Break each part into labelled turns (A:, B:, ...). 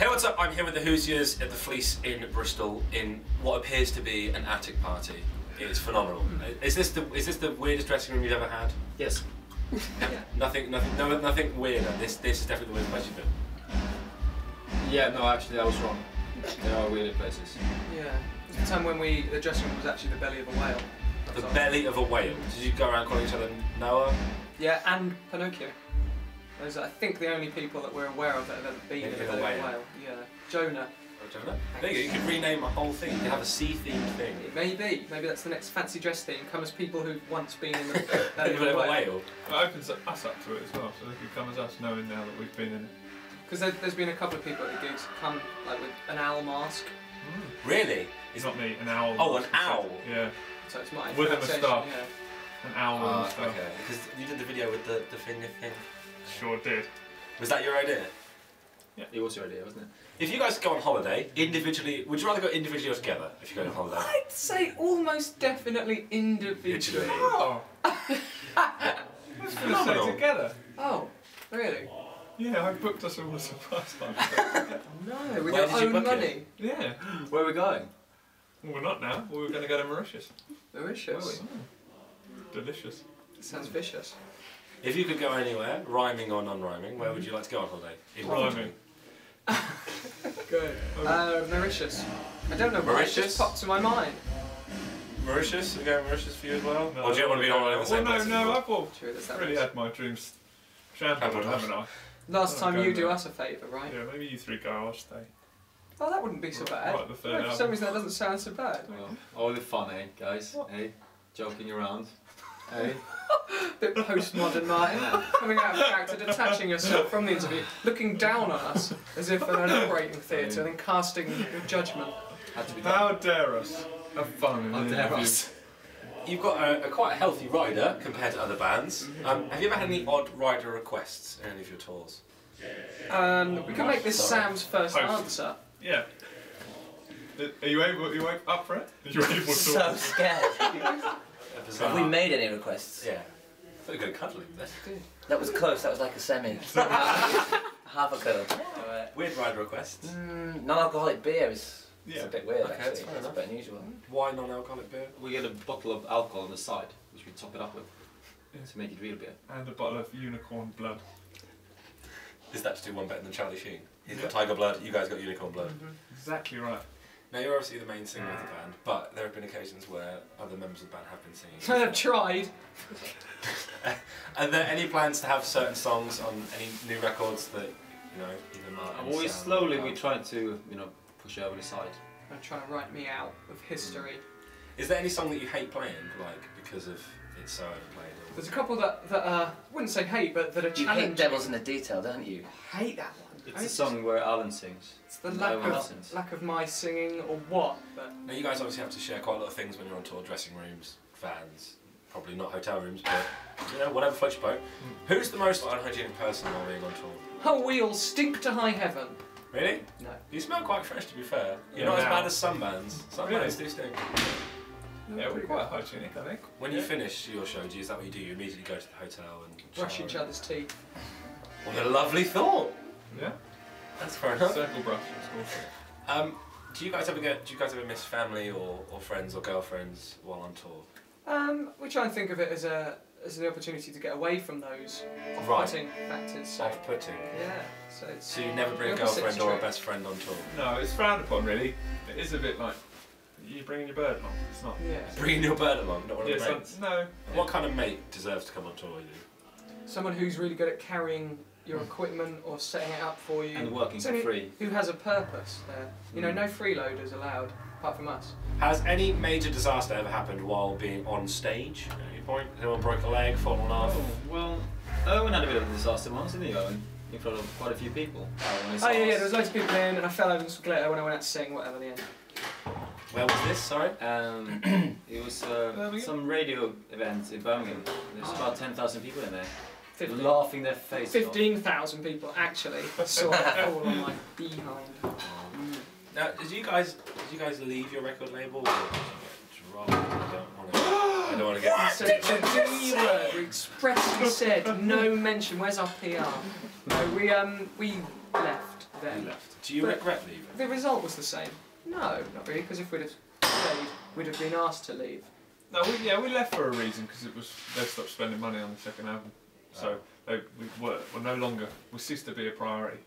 A: Hey, what's up? I'm here with the Hoosiers at the Fleece in Bristol in what appears to be an attic party. It's phenomenal. Is this the weirdest dressing room you've ever had?
B: Yes.
A: Yeah. Nothing weirder. This is definitely the weirdest place you've been.
B: Yeah, no, actually I was wrong. There are weirder places.
C: Yeah. It was the time when the dressing room was actually the belly of a whale.
A: The belly of a whale. Did you go around calling each other Noah?
C: Yeah, and Pinocchio. Those are, I think, the only people that we're aware of that have ever been in a belly of a whale. Yeah. Jonah.
A: Oh, Jonah? There you go. You could rename a whole thing. You could have a sea-themed thing.
C: Maybe that's the next fancy dress theme. Come as people who've once been in the belly of a whale.
D: It opens us up to it as well, so they could come as us, knowing now that we've been in it.
C: Because there's been a couple of people at the gigs come like with an owl mask.
A: Really?
D: It's not me, an owl.
A: Oh, an owl?
D: Yeah.
C: So it's my
D: with a moustache.
C: Yeah.
D: An owl and stuff.
A: Okay. Because you did the video with the finger thing.
D: Sure did.
A: Was that your idea?
B: Yeah, it was your idea, wasn't it?
A: If you guys go on holiday, individually, would you rather go individually or together if you go on holiday?
C: I'd say almost definitely individually.
D: Oh! I was going to say together.
C: Oh, really?
D: Yeah, I booked us all a surprise time.
C: No, with
A: Where
C: your
A: did you
C: own
A: book
C: money.
A: it?
D: Yeah.
B: Where are we going?
D: Well, we're not now. We were going to go to Mauritius.
C: Mauritius.
D: Delicious.
C: Sounds vicious.
A: If you could go anywhere, rhyming or non-rhyming, where would you like to go on holiday?
D: Rhyming.
C: Good. Mauritius. I don't know why, it just popped to my mind.
A: Mauritius? Are we going Mauritius for you as well?
D: No,
A: or do you want to be on holiday in the same place?
D: No, I've really
C: True,
D: had my dreams trampled, haven't I?
C: Last time you do us a favour, right?
D: Yeah, maybe you three go, I'll stay.
C: Oh, that wouldn't be so bad.
D: Right, the third
C: No, for some reason that doesn't sound so bad.
B: Well, all the fun, eh, guys? Eh? Joking around. Eh?
C: Bit postmodern, Martin. Coming out of character, detaching yourself from the interview, looking down on us as if at an operating theatre, and then casting your judgment.
B: Had to be
D: How dare us have fun in
B: How
D: an
B: dare
D: interview.
B: us?
A: You've got a quite healthy rider compared to other bands. Have you ever had any odd rider requests in any of your tours?
C: We can make this Sam's first answer.
D: Yeah. Are you up for it? Are you able to
E: So scared. Have we made any requests?
A: Yeah. Very good at cuddling.
E: That was close, that was like a semi. Half a cuddle.
A: Weird rider requests.
E: Non-alcoholic beer is a bit weird
A: Okay, that's
E: actually,
A: fair
E: it's a
A: enough.
E: bit unusual.
A: Why non-alcoholic beer?
B: We get a bottle of alcohol on the side, which we top it up with, to make it real beer.
D: And a bottle of unicorn blood.
A: Is that to do one better than Charlie Sheen? He's got tiger blood, you guys got unicorn blood.
D: Exactly right.
A: Now you're obviously the main singer of the band, but there have been occasions where other members of the band have been singing.
C: I've tried.
A: Are there any plans to have certain songs on any new records that, you know, either Martin,
B: Always
A: Sam,
B: slowly we try to, push it over the side.
C: I'm trying to write me out of history.
A: Is there any song that you hate playing, like, because of it's so overplayed? Or...
C: There's a couple that wouldn't say hate, but that are
E: You
C: challenging.
E: hate Devils in the Detail, don't you?
C: Hate that one.
B: It's the song where Alan sings.
C: It's the
B: No one listens.
C: lack of my singing or what, but...
A: Now you guys obviously have to share quite a lot of things when you're on tour, dressing rooms, vans, probably not hotel rooms, but, you know, whatever floats your boat. Who's the most unhygienic person while being on tour?
C: Oh, we all stink to high heaven.
A: Really?
C: No.
A: You smell quite fresh, to be fair. You're
D: Yeah.
A: not as bad as some bands. Some
D: Really?
A: bands do stink.
D: Yeah, we're quite hygienic, I think.
A: When you finish your show, is that what you do? You immediately go to the hotel and
C: Brush
A: shower?
C: each other's teeth.
A: What a lovely thought!
D: Yeah.
A: That's fair enough.
D: Circle brush, it's awesome.
A: Do you guys ever miss family or friends or girlfriends while on tour?
C: We try and think of it as an opportunity to get away from those off-putting factors. So,
A: Off-putting.
C: yeah, so it's...
A: So you never bring a
C: the opposite's
A: girlfriend or a
C: true.
A: best friend on tour?
D: No, it's frowned upon, really. It is a bit like you bringing your bird along. It's not.
C: Yeah.
A: Bringing your bird along, not one of
D: Yeah,
A: your mates?
D: no.
A: What kind of mate deserves to come on tour with you?
C: Someone who's really good at carrying your equipment or setting it up for you.
B: And working for
C: Someone
B: free.
C: Who has a purpose there. You know, no freeloaders allowed, apart from us.
A: Has any major disaster ever happened while being on stage at any point? Has anyone broke a leg, fallen off?
B: Oh, well, Owen had a bit of a disaster once, didn't he, Owen? In front of quite a few people.
C: Oh yeah, there was loads of people in and I fell over some glitter when I went out to sing, whatever the end.
A: Where was this, sorry?
B: It was some radio event in Birmingham. There's about 10,000 people in there.
C: 15.
B: Laughing their face
C: 15,000 people actually saw that fall on my behind.
A: Now, did you guys leave your record label? Or did you get dropped? I don't want to get.
C: So the D word we expressly said no mention. Where's our PR? No, we left then.
A: We left. Do you regret leaving?
C: The result was the same. No, not really, because if we'd have stayed, we'd have been asked to leave.
D: No, we left for a reason because it was they stopped spending money on the second album, so we're no longer we ceased to be a priority.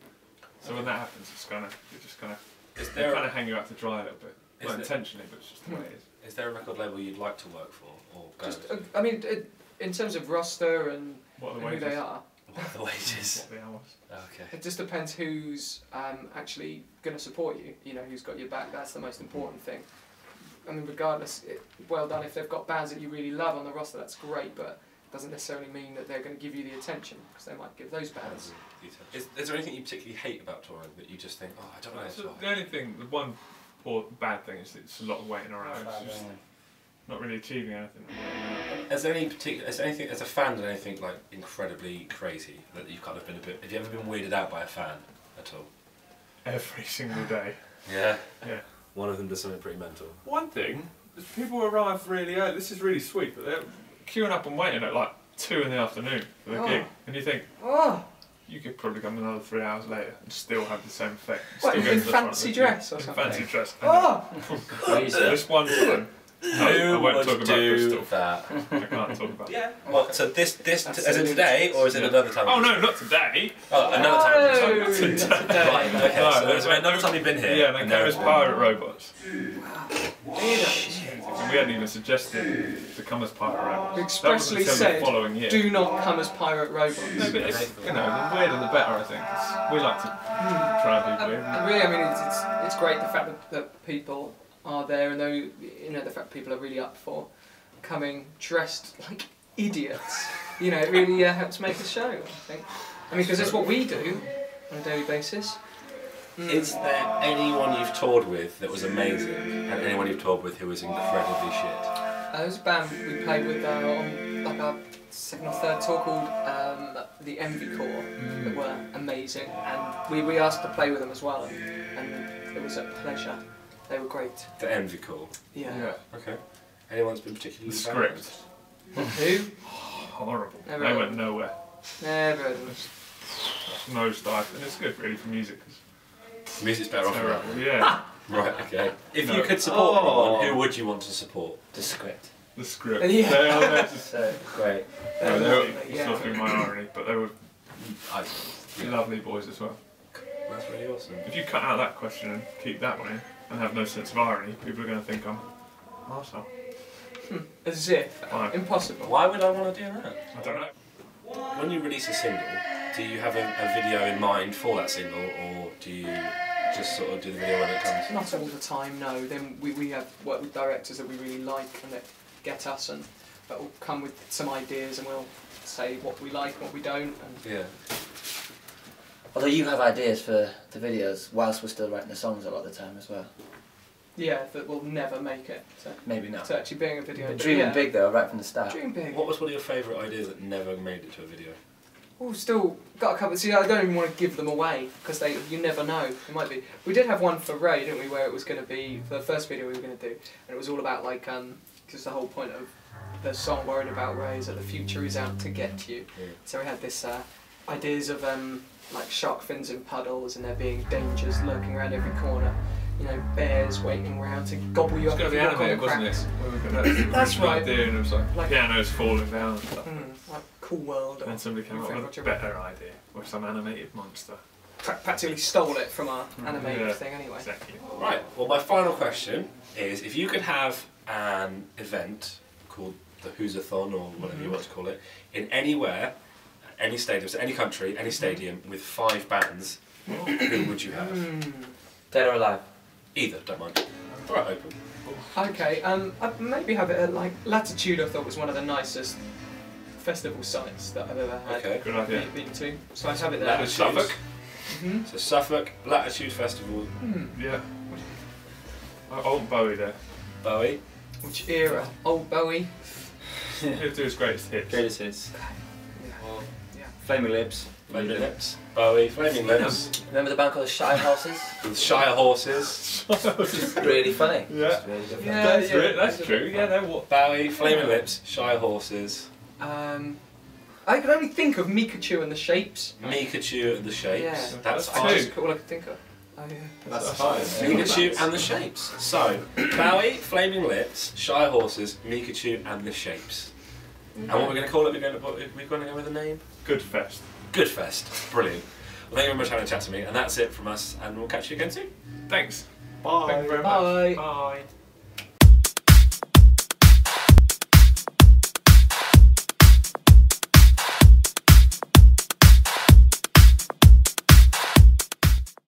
D: So when that happens, you're just gonna hang you out to dry a little bit. Not intentionally, but it's just the way it is.
A: Is there a record label you'd like to work for or go to?
C: I mean, in terms of roster and who they are.
A: What are the wages?
D: What are the hours?
A: Okay.
C: It just depends who's actually going to support you. You know, who's got your back. That's the most important thing. I mean, regardless, well done. If they've got bands that you really love on the roster, that's great. But it doesn't necessarily mean that they're going to give you the attention, because they might give those bands.
A: Is there anything you particularly hate about touring that you just think, oh, I don't know?
D: So the only thing, the one bad thing is it's a lot of waiting around. It's just not really achieving anything.
A: Has a fan done anything like incredibly crazy that you've kind of been a bit? Have you ever been weirded out by a fan at all?
D: Every single day.
A: Yeah.
D: Yeah.
A: One of them does something pretty mental.
D: One thing is people arrive really early. This is really sweet, but they're queuing up and waiting at like 2 in the afternoon for the gig, and you think, you could probably come another 3 hours later and still have the same effect.
C: What, in fancy dress or something?
D: Fancy dress.
B: Crazy.
D: This one time. I won't talk about Bristol.
A: That?
D: I can't talk about.
A: Yeah. What? So this as in today, or is it another time?
D: Oh no, not today.
A: Oh, another time.
C: Today.
A: Right. Okay.
D: No,
A: So there's another time you've been here.
D: Yeah, they came as pirate robots.
C: Wow.
D: And we hadn't even suggested to come as pirate robots.
C: We expressly
D: That wasn't until
C: said,
D: the following year.
C: do not come as pirate robots.
D: No, but it's, the weirder the better, I think. We like to try and be weird.
C: And really, I mean, it's great the fact that people are there, and the fact that people are really up for coming dressed like idiots. You know, it really helps make a show, I think. I mean, because it's what we do on a daily basis.
A: Is there anyone you've toured with that was amazing, and anyone you've toured with who was incredibly shit?
C: There was a band we played with on like our second or third tour called the Envy Corps that were amazing, and we asked to play with them as well, and it was a pleasure. They were great.
A: The Envy Corps.
C: Yeah.
A: Okay. Anyone's been particularly
D: The script.
C: Who?
D: Horrible.
C: Never
D: They
C: heard
D: went nowhere.
C: Never heard of them.
D: Nosedive, and it's good really for music.
A: Music's better off.
D: Terrible. Yeah.
A: Right. Okay. If you could support anyone, who would you want to support?
E: The script.
D: The script.
C: Yeah.
D: They are just,
E: So great.
D: no, they were
C: Yeah.
D: sort of my irony, but they were
A: Yeah.
D: lovely boys as well.
A: That's really awesome.
D: If you cut out that question and keep that one in, and have no sense of irony, people are going to think I'm an arsehole.
C: As if.
D: Fine.
C: Impossible.
A: Why would I want to do that?
D: I don't know.
A: When you release a single, do you have a video in mind for that single, or do you just sort of do the video when it comes?
C: Not all the time, no. Then we have worked with directors that we really like and that get us, and that will come with some ideas, and we'll say what we like and what we don't. And
A: Yeah.
E: Although you have ideas for the videos whilst we're still writing the songs a lot of the time as well.
C: yeah, that will never make it
E: Maybe not.
C: to actually being a video.
E: But
C: But
E: dreaming
C: yeah,
E: big though, right from the start.
C: Dream big.
A: What was one of your favourite ideas that never made it to a video?
C: Oh, still got a couple. See, I don't even want to give them away because you never know. It might be. We did have one for Ray, didn't we? Where it was going to be for the first video we were going to do, and it was all about like because the whole point of the song "Worried About Ray" is that the future is out to get you.
A: Yeah.
C: So we had this ideas of like shark fins in puddles, and there being dangers lurking around every corner. You know, bears waiting around to gobble you
D: It's
C: up.
D: going to be
C: if you walk on
D: animated, wasn't
C: cracks.
D: it? We were gonna,
C: That's right.
D: Idea, and it was like
C: Like-
D: pianos falling down and stuff.
C: Like Cool World.
D: And then somebody came up with a better idea, with some animated monster.
C: Practically stole it from our animated
D: Yeah.
C: thing anyway.
D: Exactly.
A: Right, well my final question is, if you could have an event called the Hoosier-thon, or whatever you want to call it, in anywhere, any stadium, so any country, any stadium, with 5 bands, who would you have?
E: Dead or alive?
A: Either, don't mind. Right, open.
C: Okay, I'd maybe have it at like Latitude. I thought was one of the nicest festival sites that I've ever had
A: Okay.
D: Good idea.
C: been to. So I'd have it there.
A: Latitude.
D: Suffolk?
C: hmm
A: So Suffolk, Latitude Festival,
D: Yeah. Old Bowie there.
A: Bowie.
C: Which era? Old Bowie.
D: He'll do his greatest hits.
B: Greatest hits.
C: Yeah.
B: Flaming Lips.
A: Flaming Lips. Bowie, Flaming Lips.
E: Remember the band called the Shy Horses?
A: With Shire Horses.
E: Really funny.
D: Yeah.
E: It's really good fun.
C: Yeah,
D: That's, that's true. Yeah, they're what?
A: Bowie, Flaming Lips, Shire Horses,
C: I could only think of Mikachu and the Shapes.
A: Mikachu and the Shapes.
C: Yeah.
A: That's
D: That's
A: fine.
D: two.
C: That's all I could think of. Oh yeah.
B: That's fine.
A: Pikachu and the Shapes. So, Bowie, Flaming Lips, Shy Horses, Pikachu and the Shapes. And what we're going to call it, we're going to go with a name?
D: Good fest.
A: Good Fest. Brilliant. Well, thank you very much for having a chat to me, and that's it from us, and we'll catch you again soon.
D: Thanks.
B: Bye.
D: Thank you very
C: Bye.
D: much. Bye.